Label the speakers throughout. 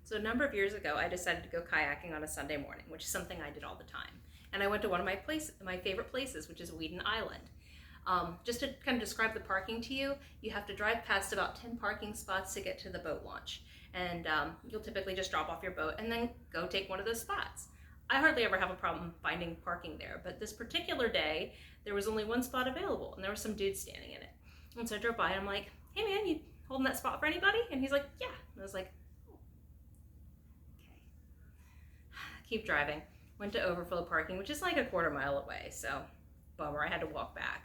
Speaker 1: So a number of years ago, I decided to go kayaking on a Sunday morning, which is something I did all the time. And I went to one of my favorite places, which is Weeden Island. Just to kind of describe the parking to you, you have to drive past about 10 parking spots to get to the boat launch. And you'll typically just drop off your boat and then go take one of those spots. I hardly ever have a problem finding parking there, but this particular day, there was only one spot available and there was some dude standing in it. And so I drove by and I'm like, hey man, you holding that spot for anybody? And he's like, yeah. And I was like, oh, okay. Keep driving. Went to overflow parking, which is like a quarter mile away, so bummer, I had to walk back.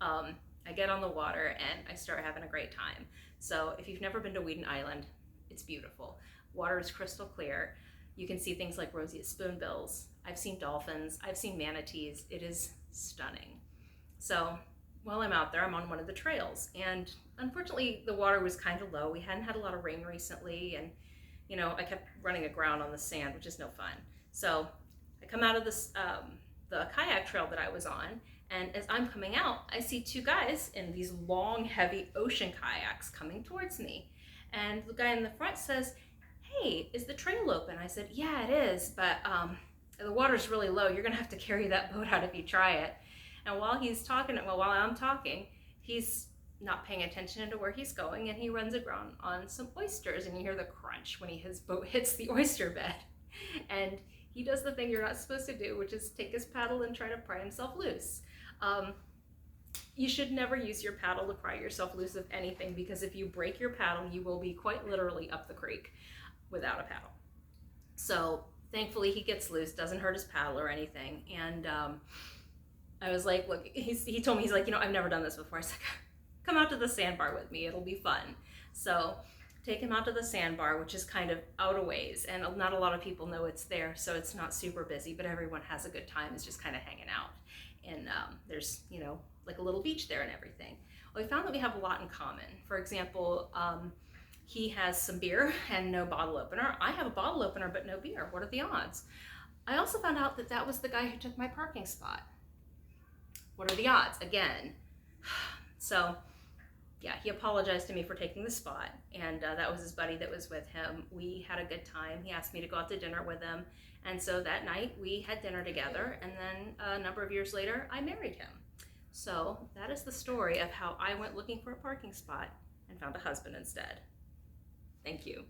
Speaker 1: I get on the water and I start having a great time. So if you've never been to Weeden Island, it's beautiful. Water is crystal clear. You can see things like roseate spoonbills. I've seen dolphins, I've seen manatees. It is stunning. So while I'm out there, I'm on one of the trails, and unfortunately the water was kind of low. We hadn't had a lot of rain recently, and I kept running aground on the sand, which is no fun. So I come out of the kayak trail that I was on, and as I'm coming out, I see two guys in these long, heavy ocean kayaks coming towards me. And the guy in the front says, hey, is the trail open? I said, yeah, it is, but the water's really low. You're gonna have to carry that boat out if you try it. And while I'm talking, he's not paying attention to where he's going, and he runs aground on some oysters, and you hear the crunch when his boat hits the oyster bed. And he does the thing you're not supposed to do, which is take his paddle and try to pry himself loose. You should never use your paddle to pry yourself loose of anything, because if you break your paddle, you will be quite literally up the creek without a paddle. So thankfully he gets loose, doesn't hurt his paddle or anything. And I was like, look, he told me, he's like, I've never done this before. I was like, come out to the sandbar with me, it'll be fun. So take him out to the sandbar, which is kind of out a ways, and not a lot of people know it's there, so it's not super busy, but everyone has a good time. It's just kind of hanging out. And there's, like a little beach there and everything. Well, we found that we have a lot in common. For example, he has some beer and no bottle opener. I have a bottle opener but no beer. What are the odds? I also found out that that was the guy who took my parking spot. What are the odds? Again. So yeah, he apologized to me for taking the spot, and that was his buddy that was with him. We had a good time. He asked me to go out to dinner with him, and so that night we had dinner together, and then a number of years later I married him. So that is the story of how I went looking for a parking spot and found a husband instead. Thank you.